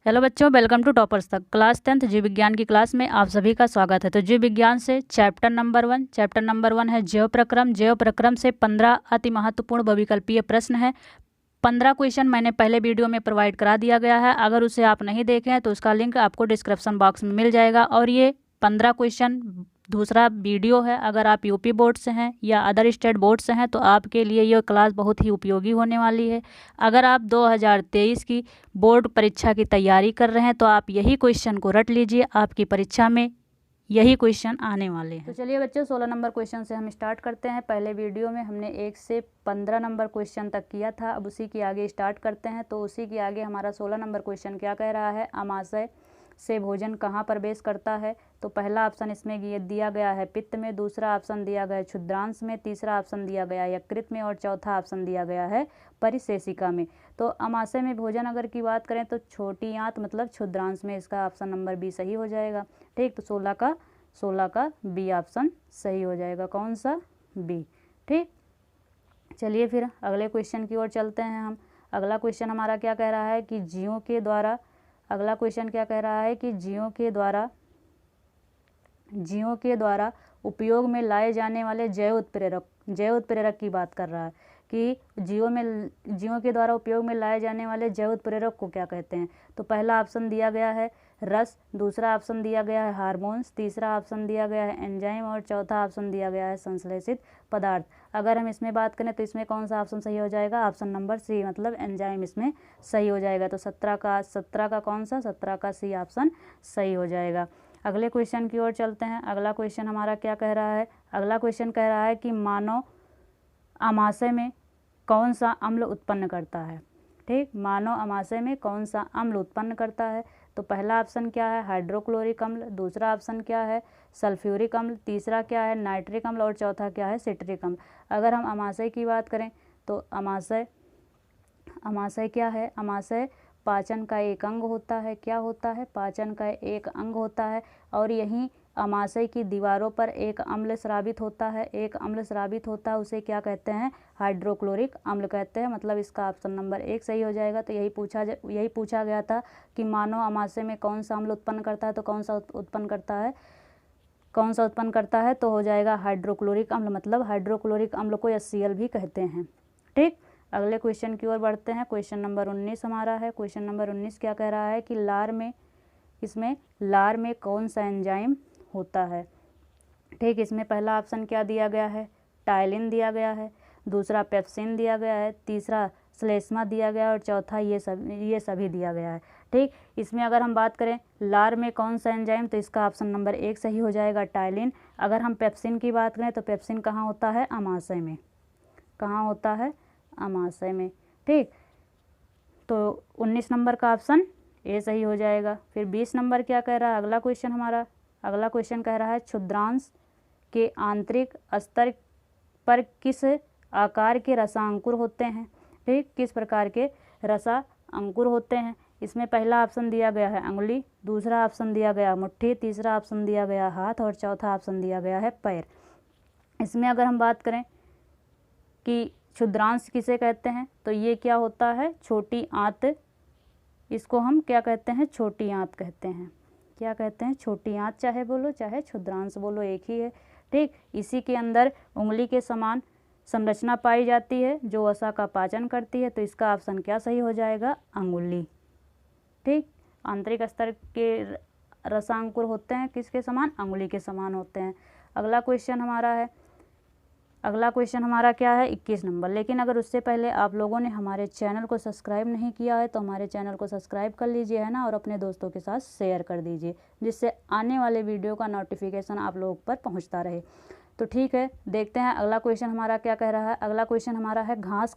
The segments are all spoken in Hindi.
हेलो बच्चों, वेलकम टू टॉपर्स तक। क्लास 10th जीव विज्ञान की क्लास में आप सभी का स्वागत है। तो जीव विज्ञान से चैप्टर नंबर वन है जैव प्रक्रम। जैव प्रक्रम से 15 अति महत्वपूर्ण बहुविकल्पीय प्रश्न है। 15 क्वेश्चन मैंने पहले वीडियो में प्रोवाइड करा दिया गया है। अगर उसे आप नहीं देखे हैं तो उसका लिंक आपको डिस्क्रिप्शन बॉक्स में मिल जाएगा। और ये 15 क्वेश्चन दूसरा वीडियो है। अगर आप यूपी बोर्ड से हैं या अदर स्टेट बोर्ड से हैं तो आपके लिए ये क्लास बहुत ही उपयोगी होने वाली है। अगर आप 2023 की बोर्ड परीक्षा की तैयारी कर रहे हैं तो आप यही क्वेश्चन को रट लीजिए, आपकी परीक्षा में यही क्वेश्चन आने वाले हैं। तो चलिए बच्चों, 16 नंबर क्वेश्चन से हम स्टार्ट करते हैं। पहले वीडियो में हमने 1 से 15 नंबर क्वेश्चन तक किया था। अब उसी की आगे स्टार्ट करते हैं। तो उसी के आगे हमारा 16 नंबर क्वेश्चन क्या कह रहा है, अमाशय से भोजन कहाँ प्रवेश करता है। तो पहला ऑप्शन इसमें ये दिया गया है पित्त में, दूसरा ऑप्शन दिया गया है क्षुद्रांश में, तीसरा ऑप्शन दिया गया है यकृत में और चौथा ऑप्शन दिया गया है परिशेषिका में। तो अमाशय में भोजन अगर की बात करें तो छोटी आंत मतलब क्षुद्रांश में, इसका ऑप्शन नंबर बी सही हो जाएगा। ठीक, तो 16 का बी ऑप्शन सही हो जाएगा। कौन सा? बी। ठीक, चलिए फिर अगले क्वेश्चन की ओर चलते हैं हम। अगला क्वेश्चन हमारा क्या कह रहा है कि जीवों के द्वारा उपयोग में लाए जाने वाले जैव उत्प्रेरक की बात कर रहा है कि जीवों के द्वारा उपयोग में लाए जाने वाले जैव उत्प्रेरक को क्या कहते हैं। तो पहला ऑप्शन दिया गया है रस, दूसरा ऑप्शन दिया गया है हार्मोन्स, तीसरा ऑप्शन दिया गया है एंजाइम और चौथा ऑप्शन दिया गया है संश्लेषित पदार्थ। अगर हम इसमें बात करें तो इसमें कौन सा ऑप्शन सही हो जाएगा, ऑप्शन नंबर सी मतलब एंजाइम इसमें सही हो जाएगा। तो 17 का कौन सा, 17 का सी ऑप्शन सही हो जाएगा। अगले क्वेश्चन की ओर चलते हैं। अगला क्वेश्चन हमारा क्या कह रहा है, अगला क्वेश्चन कह रहा है कि मानव अमाशय में कौन सा अम्ल उत्पन्न करता है। ठीक, मानव अमाशय में कौन सा अम्ल उत्पन्न करता है। तो पहला ऑप्शन क्या है हाइड्रोक्लोरिक अम्ल, दूसरा ऑप्शन क्या है सल्फ्यूरिक अम्ल, तीसरा क्या है नाइट्रिक अम्ल और चौथा क्या है सिट्रिक अम्ल। अगर हम अमाशय की बात करें तो अमाशय क्या है, अमाशय पाचन का एक अंग होता है। क्या होता है? पाचन का एक अंग होता है। और यहीं अमाशय की दीवारों पर एक अम्ल स्रावित होता है, उसे क्या कहते हैं, हाइड्रोक्लोरिक अम्ल कहते हैं। मतलब इसका ऑप्शन नंबर 1 सही हो जाएगा। तो यही पूछा गया था कि मानव अमाशय में कौन सा अम्ल उत्पन्न करता है। तो कौन सा उत्पन्न करता है तो हो जाएगा हाइड्रोक्लोरिक अम्ल। मतलब हाइड्रोक्लोरिक अम्ल को HCl भी कहते हैं। ठीक, अगले क्वेश्चन की ओर बढ़ते हैं। क्वेश्चन नंबर 19 हमारा है। क्वेश्चन नंबर 19 क्या कह रहा है कि लार में कौन सा एंजाइम होता है। ठीक, इसमें पहला ऑप्शन क्या दिया गया है, टाइलिन दिया गया है, दूसरा पेप्सिन दिया गया है, तीसरा श्लेष्मा दिया गया है और चौथा ये सभी दिया गया है। ठीक, इसमें अगर हम बात करें लार में कौन सा एंजाइम तो इसका ऑप्शन नंबर 1 सही हो जाएगा, टाइलिन। अगर हम पेप्सिन की बात करें तो पेप्सिन कहाँ होता है, अमाशय में। कहाँ होता है, अमाशय में। ठीक, तो 19 नंबर का ऑप्शन ए सही हो जाएगा। फिर 20 नंबर क्या कह रहा है अगला क्वेश्चन कह रहा है क्षुद्रांश के आंतरिक स्तर पर किस आकार के रसांकुर होते हैं। ठीक, किस प्रकार के रसांकुर होते हैं। इसमें पहला ऑप्शन दिया गया है अंगुली, दूसरा ऑप्शन दिया गया मुट्ठी, तीसरा ऑप्शन दिया गया हाथ और चौथा ऑप्शन दिया गया है पैर। इसमें अगर हम बात करें कि क्षुद्रांश किसे कहते हैं तो ये क्या होता है, छोटी आंत। इसको हम क्या कहते हैं, छोटी आंत कहते हैं। क्या कहते हैं, छोटी आंत। चाहे बोलो चाहे क्षुद्रांश बोलो एक ही है। ठीक, इसी के अंदर उंगली के समान संरचना पाई जाती है जो वसा का पाचन करती है। तो इसका ऑप्शन क्या सही हो जाएगा, अंगुली। ठीक, आंतरिक स्तर के रसांकुर होते हैं किसके समान, अंगुली के समान होते हैं। अगला क्वेश्चन हमारा क्या है 21 नंबर। लेकिन अगर उससे पहले आप लोगों ने हमारे चैनल को सब्सक्राइब नहीं किया है तो हमारे चैनल को सब्सक्राइब कर लीजिए, है ना, और अपने दोस्तों के साथ शेयर कर दीजिए जिससे आने वाले वीडियो का नोटिफिकेशन आप लोगों पर पहुंचता रहे। तो ठीक है, देखते हैं अगला क्वेश्चन हमारा क्या कह रहा है। अगला क्वेश्चन हमारा है घास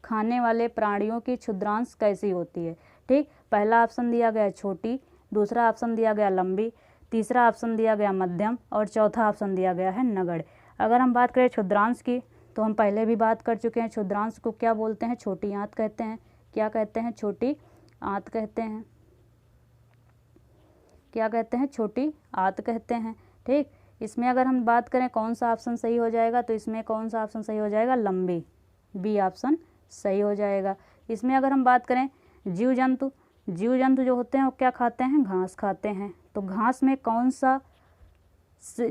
खाने वाले प्राणियों की क्षुद्रांश कैसी होती है। ठीक, पहला ऑप्शन दिया गया छोटी, दूसरा ऑप्शन दिया गया लंबी, तीसरा ऑप्शन दिया गया मध्यम और चौथा ऑप्शन दिया गया है नगण्य। अगर हम बात करें क्षुद्रांश की तो हम पहले भी बात कर चुके हैं। क्षुद्रांश को क्या बोलते हैं, छोटी आंत कहते हैं। क्या कहते हैं, छोटी आंत कहते हैं। क्या कहते हैं, छोटी आंत कहते हैं। ठीक, इसमें अगर हम बात करें कौन सा ऑप्शन सही हो जाएगा तो इसमें कौन सा ऑप्शन सही हो जाएगा, लंबी, बी ऑप्शन सही हो जाएगा। इसमें अगर हम बात करें जीव जंतु, जीव जंतु जो होते हैं वो क्या खाते हैं, घास खाते हैं। तो घास में कौन सा,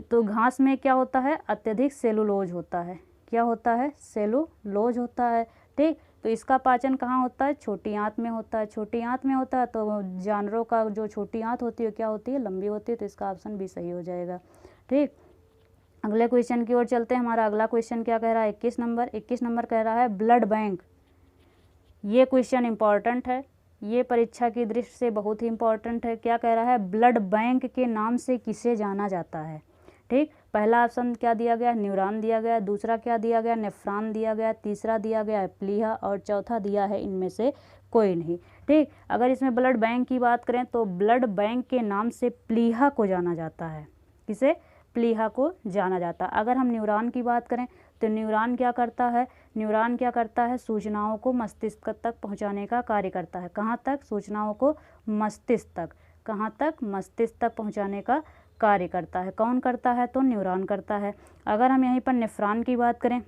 तो घास में क्या होता है, अत्यधिक सेलुलोज होता है। क्या होता है, सेलुलोज होता है। ठीक, तो इसका पाचन कहाँ होता है, छोटी आंत में होता है। छोटी आंत में होता है तो जानवरों का जो छोटी आंत होती है क्या होती है, लंबी होती है। तो इसका ऑप्शन भी सही हो जाएगा। ठीक, अगले क्वेश्चन की ओर चलते हैं। हमारा अगला क्वेश्चन क्या कह रहा है, 21 नंबर कह रहा है ब्लड बैंक। ये क्वेश्चन इंपॉर्टेंट है, ये परीक्षा की दृष्टि से बहुत ही इंपॉर्टेंट है। क्या कह रहा है, ब्लड बैंक के नाम से किसे जाना जाता है। ठीक, पहला ऑप्शन क्या दिया गया, न्यूरॉन दिया गया, दूसरा क्या दिया गया, नेफ्रॉन दिया गया, तीसरा दिया गया है प्लीहा और चौथा दिया है इनमें से कोई नहीं। ठीक, अगर इसमें ब्लड बैंक की बात करें तो ब्लड बैंक के नाम से प्लीहा को जाना जाता है। किसे, प्लीहा को जाना जाता है। अगर हम न्यूरॉन की बात करें तो न्यूरॉन क्या करता है, न्यूरॉन क्या करता है, सूचनाओं को मस्तिष्क तक पहुंचाने का कार्य करता है। कहाँ तक, सूचनाओं को मस्तिष्क तक, कहाँ तक, मस्तिष्क तक पहुंचाने का कार्य करता है। कौन करता है, तो न्यूरॉन करता है। अगर हम यहीं पर नेफ्रॉन की बात करें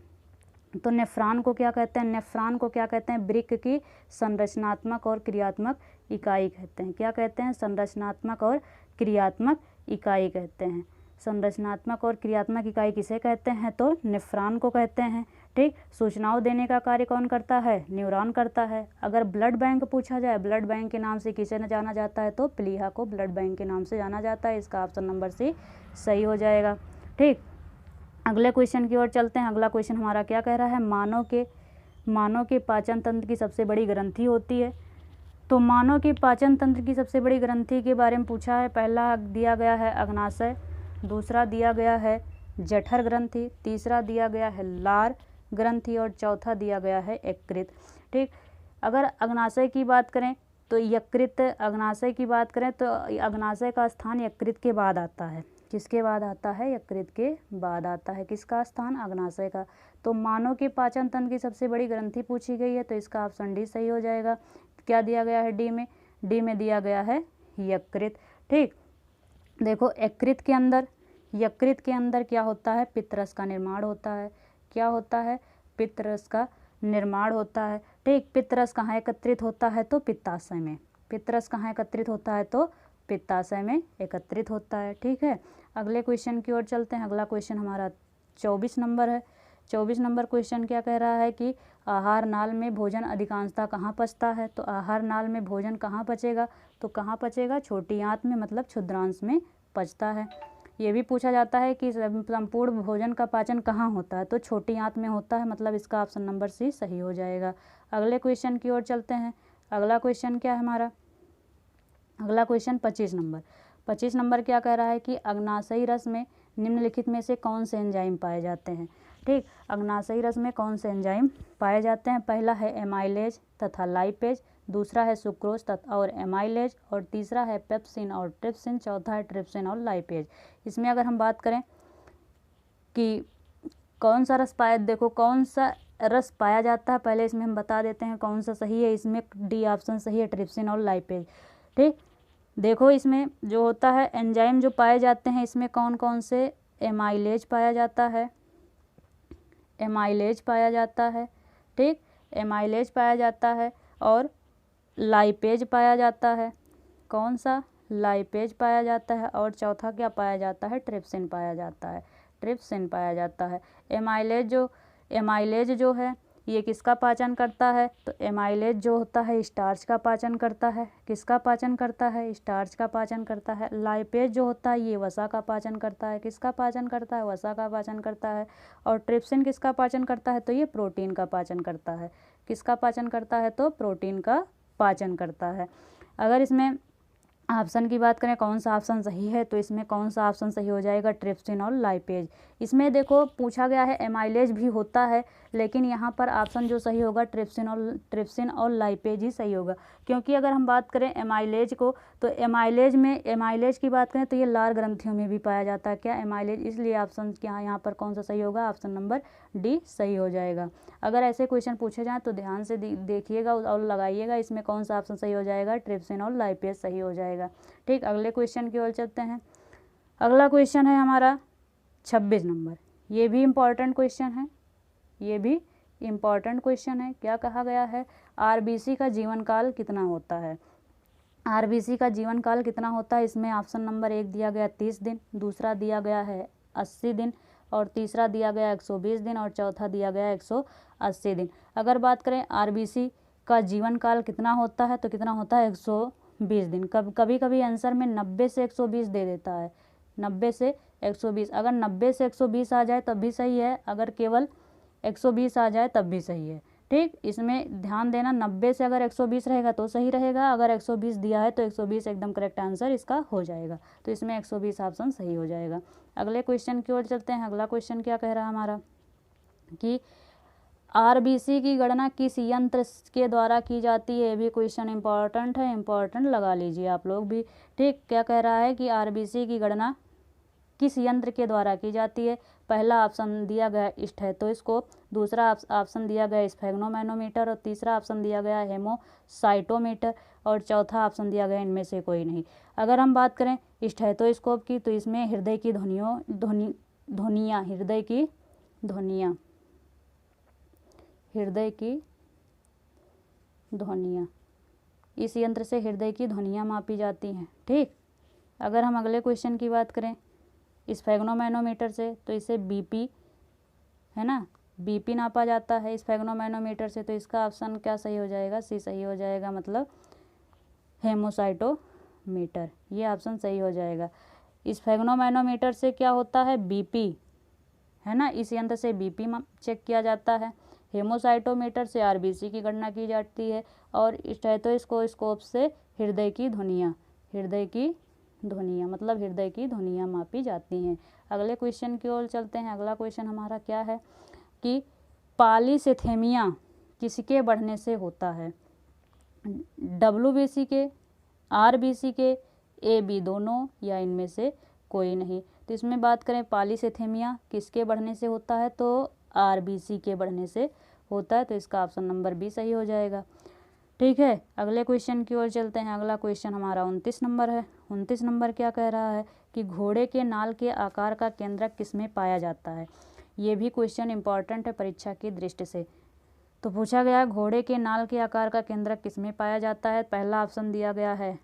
तो नेफ्रॉन को क्या कहते हैं, नेफ्रॉन को क्या कहते हैं, वृक्क की संरचनात्मक और क्रियात्मक इकाई कहते हैं। क्या कहते हैं, संरचनात्मक और क्रियात्मक इकाई कहते हैं। संरचनात्मक और क्रियात्मक इकाई किसे कहते हैं, तो नेफ्रॉन को कहते हैं। ठीक, सूचनाओं देने का कार्य कौन करता है, न्यूरॉन करता है। अगर ब्लड बैंक पूछा जाए, ब्लड बैंक के नाम से किसे न जाना जाता है, तो प्लीहा को ब्लड बैंक के नाम से जाना जाता है। इसका ऑप्शन नंबर सी सही हो जाएगा। ठीक, अगले क्वेश्चन की ओर चलते हैं। अगला क्वेश्चन हमारा क्या कह रहा है, मानव के पाचन तंत्र की सबसे बड़ी ग्रंथि होती है। तो मानव के पाचन तंत्र की सबसे बड़ी ग्रंथि के बारे में पूछा है। पहला दिया गया है अग्नाशय, दूसरा दिया गया है जठर ग्रंथि, तीसरा दिया गया है लार ग्रंथि और चौथा दिया गया है यकृत। ठीक, अगर अग्नाशय की बात करें तो यकृत, अग्नाशय की बात करें तो अग्नाशय का स्थान यकृत के बाद आता है। किसके बाद आता है, यकृत के बाद आता है। किसका स्थान, अग्नाशय का। तो मानव के पाचन तंत्र की सबसे बड़ी ग्रंथि पूछी गई है तो इसका ऑप्शन डी सही हो जाएगा। क्या दिया गया है, डी में, डी में दिया गया है यकृत। ठीक, देखो यकृत के अंदर क्या होता है, पित्तरस का निर्माण होता है। क्या होता है, पित्तरस का निर्माण होता है। ठीक, पित्तरस कहाँ एकत्रित होता है, तो पित्ताशय में। पित्तरस कहाँ एकत्रित होता है, तो पित्ताशय में एकत्रित होता है। ठीक है, अगले क्वेश्चन की ओर चलते हैं। अगला क्वेश्चन हमारा 24 नंबर है। 24 नंबर क्वेश्चन क्या कह रहा है कि आहार नाल में भोजन अधिकांशतः कहाँ पचता है। तो आहार नाल में भोजन कहाँ पचेगा, तो कहाँ पचेगा, छोटी आंत में, मतलब क्षुद्रांश में पचता है। ये भी पूछा जाता है कि संपूर्ण भोजन का पाचन कहाँ होता है, तो छोटी आंत में होता है। मतलब इसका ऑप्शन नंबर सी सही हो जाएगा। अगले क्वेश्चन की ओर चलते हैं। अगला क्वेश्चन क्या है हमारा, अगला क्वेश्चन 25 नंबर क्या कह रहा है कि अग्नाशयी रस में निम्नलिखित में से कौन से एंजाइम पाए जाते हैं। ठीक, अग्नाशयी रस में कौन से एंजाइम पाए जाते हैं। पहला है एमाइलेज तथा लाइपेज, दूसरा है सुक्रोज तथा और एमाइलेज और तीसरा है पेप्सिन और ट्रिप्सिन, चौथा है ट्रिप्सिन और लाइपेज। इसमें अगर हम बात करें कि कौन सा रस पाया, देखो कौन सा रस पाया जाता है, पहले इसमें हम बता देते हैं कौन सा सही है। इसमें डी ऑप्शन सही है, ट्रिप्सिन और लाइपेज। ठीक, देखो इसमें जो होता है एंजाइम जो पाए जाते हैं, इसमें कौन कौन से, एमाइलेज पाया जाता है, एमाइलेज पाया जाता है। ठीक, एमाइलेज पाया जाता है और लाइपेज पाया जाता है। कौन सा, लाइपेज पाया जाता है और चौथा क्या पाया जाता है, ट्रिप्सिन पाया जाता है, ट्रिप्सिन पाया जाता है। एमाइलेज जो है ये किसका पाचन करता है, तो एमाइलेज जो होता है स्टार्च का पाचन करता है। किसका पाचन करता है, स्टार्च का पाचन करता है। लाइपेज जो होता है ये वसा का पाचन करता है। किसका पाचन करता है, वसा का पाचन करता है। और ट्रिप्सिन किसका पाचन करता है, तो ये प्रोटीन का पाचन करता है। किसका पाचन करता है, तो प्रोटीन का पाचन करता है। अगर इसमें ऑप्शन की बात करें कौन सा ऑप्शन सही है, तो इसमें कौन सा ऑप्शन सही हो जाएगा, ट्रिप्सिन और लाइपेज। इसमें देखो पूछा गया है एमाइलेज भी होता है, लेकिन यहाँ पर ऑप्शन जो सही होगा ट्रिप्सिन और लाइपेज ही सही होगा। क्योंकि अगर हम बात करें एमाइलेज को, तो एमाइलेज की बात करें तो ये लार ग्रंथियों में भी पाया जाता है। क्या, एमाइलेज, इसलिए ऑप्शन यहाँ पर कौन सा सही होगा, ऑप्शन नंबर डी सही हो जाएगा। अगर ऐसे क्वेश्चन पूछे जाएँ तो ध्यान से देखिएगा और लगाइएगा, इसमें कौन सा ऑप्शन सही हो जाएगा, ट्रिप्सिन और लाइपेज सही हो जाएगा। ठीक, अगले क्वेश्चन की ओर चलते हैं। अगला क्वेश्चन है हमारा 26 नंबर। ये भी इम्पॉर्टेंट क्वेश्चन है, ये भी इम्पॉर्टेंट क्वेश्चन है। क्या कहा गया है, आरबीसी का जीवन काल कितना होता है। आरबीसी का जीवन काल कितना होता है, इसमें ऑप्शन नंबर 1 दिया गया 30 दिन, दूसरा दिया गया है 80 दिन, और तीसरा दिया गया 120 दिन, और चौथा दिया गया 180 दिन। अगर बात करें आरबीसी का जीवन काल कितना होता है, तो कितना होता है 120 दिन। कभी कभी आंसर में 90 से 120 दे देता है, 90 से 120। अगर 90 से 120 आ जाए तब भी सही है, अगर केवल 120 आ जाए तब भी सही है। ठीक, इसमें ध्यान देना, 90 से अगर 120 रहेगा तो सही रहेगा, अगर 120 दिया है तो 120 एकदम करेक्ट आंसर इसका हो जाएगा। तो इसमें 120 ऑप्शन सही हो जाएगा। अगले क्वेश्चन की ओर चलते हैं। अगला क्वेश्चन क्या कह रहा है हमारा कि आरबीसी की गणना किस यंत्र के द्वारा की जाती है। ये भी क्वेश्चन इंपॉर्टेंट है, इंपॉर्टेंट लगा लीजिए आप लोग भी। ठीक, क्या कह रहा है कि आरबीसी की गणना किस यंत्र के द्वारा की जाती है। पहला ऑप्शन दिया गया स्टेथोस्कोप, दूसरा ऑप्शन दिया गया स्फेग्नोमैनोमीटर, और तीसरा ऑप्शन दिया गया हेमोसाइटोमीटर, और चौथा ऑप्शन दिया गया इनमें से कोई नहीं। अगर हम बात करें स्टेथोस्कोप की, तो इसमें हृदय की ध्वनियाँ इस यंत्र से हृदय की ध्वनियाँ मापी जाती हैं। ठीक, अगर हम अगले क्वेश्चन की बात करें स्फेग्नोमैनोमीटर से, तो इसे बीपी है ना, बीपी नापा जाता है स्फेग्नोमैनोमीटर से। तो इसका ऑप्शन क्या सही हो जाएगा, सी सही हो जाएगा, मतलब हेमोसाइटोमीटर, ये ऑप्शन सही हो जाएगा। स्फेग्नोमैनोमीटर से क्या होता है, बीपी है ना, इस यंत्र से बीपी चेक किया जाता है। हेमोसाइटोमीटर से आरबीसी की गणना की जाती है, और स्टेथोस्कोप से हृदय की ध्वनियाँ मतलब हृदय की ध्वनियाँ मापी जाती हैं। अगले क्वेश्चन की ओर चलते हैं। अगला क्वेश्चन हमारा क्या है कि पॉलीसेथेमिया किसके बढ़ने से होता है। डब्ल्यूबीसी के, आरबीसी के, ए बी दोनों, या इनमें से कोई नहीं। तो इसमें बात करें पॉलीसेथेमिया किसके बढ़ने से होता है, तो आरबीसी के बढ़ने से होता है। तो इसका ऑप्शन नंबर बी सही हो जाएगा। ठीक है, अगले क्वेश्चन की ओर चलते हैं। अगला क्वेश्चन हमारा 29 नंबर है। 29 नंबर क्या कह रहा है कि घोड़े के नाल के आकार का केंद्रक किसमें पाया जाता है। ये भी क्वेश्चन इंपॉर्टेंट है परीक्षा की दृष्टि से। तो पूछा गया घोड़े के नाल के आकार का केंद्रक किसमें पाया जाता है। पहला ऑप्शन दिया गया है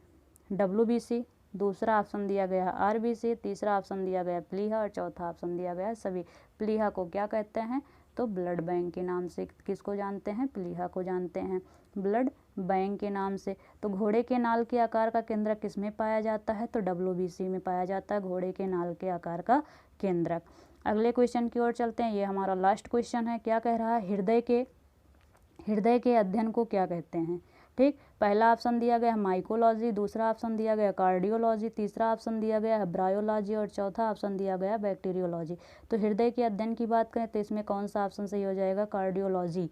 डब्ल्यूबीसी, दूसरा ऑप्शन दिया गया आरबीसी, तीसरा ऑप्शन दिया गया प्लीहा, और चौथा ऑप्शन दिया गया सभी। प्लीहा को क्या कहते हैं, तो ब्लड बैंक के नाम से किसको जानते हैं, प्लीहा को जानते हैं ब्लड बैंक के नाम से। तो घोड़े के नाल के आकार का केंद्रक किसमें पाया जाता है, तो डब्ल्यूबीसी में पाया जाता है घोड़े के नाल के आकार का केंद्रक। अगले क्वेश्चन की ओर चलते हैं। ये हमारा लास्ट क्वेश्चन है। क्या कह रहा है, हृदय के अध्ययन को क्या कहते हैं। ठीक, पहला ऑप्शन दिया गया है माइकोलॉजी, दूसरा ऑप्शन दिया गया कार्डियोलॉजी, तीसरा ऑप्शन दिया गया है ब्रायोलॉजी, और चौथा ऑप्शन दिया गया बैक्टीरियोलॉजी। तो हृदय के अध्ययन की बात करें तो इसमें कौन सा ऑप्शन सही हो जाएगा, cardiology,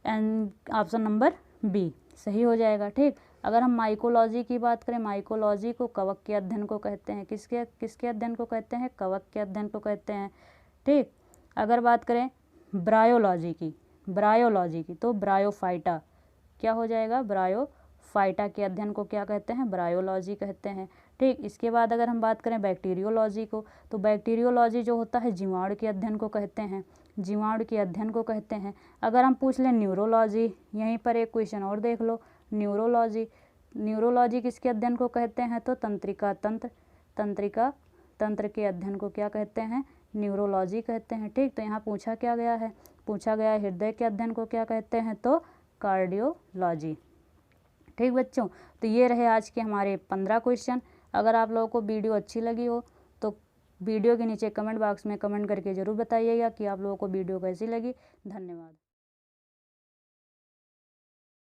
and option number B सही हो जाएगा। ठीक, अगर हम माइकोलॉजी की बात करें, माइकोलॉजी को कवक के अध्ययन को कहते हैं। किसके अध्ययन को कहते हैं, कवक के अध्ययन को कहते हैं। ठीक, अगर बात करें ब्रायोलॉजी की तो ब्रायोफाइटा क्या हो जाएगा, ब्रायोफाइटा के अध्ययन को क्या कहते हैं, ब्रायोलॉजी कहते हैं। ठीक, इसके बाद अगर हम बात करें बैक्टीरियोलॉजी को, तो बैक्टीरियोलॉजी जो होता है जीवाणु के अध्ययन को कहते हैं, अगर हम पूछ लें न्यूरोलॉजी, यहीं पर एक क्वेश्चन और देख लो, न्यूरोलॉजी किसके अध्ययन को कहते हैं, तो तंत्र के अध्ययन को क्या कहते हैं, न्यूरोलॉजी कहते हैं। ठीक, तो यहाँ पूछा गया है हृदय के अध्ययन को क्या कहते हैं, तो कार्डियोलॉजी। ठीक बच्चों, तो ये रहे आज के हमारे 15 क्वेश्चन। अगर आप लोगों को वीडियो अच्छी लगी हो तो वीडियो के नीचे कमेंट बॉक्स में कमेंट करके ज़रूर बताइएगा कि आप लोगों को वीडियो कैसी लगी। धन्यवाद।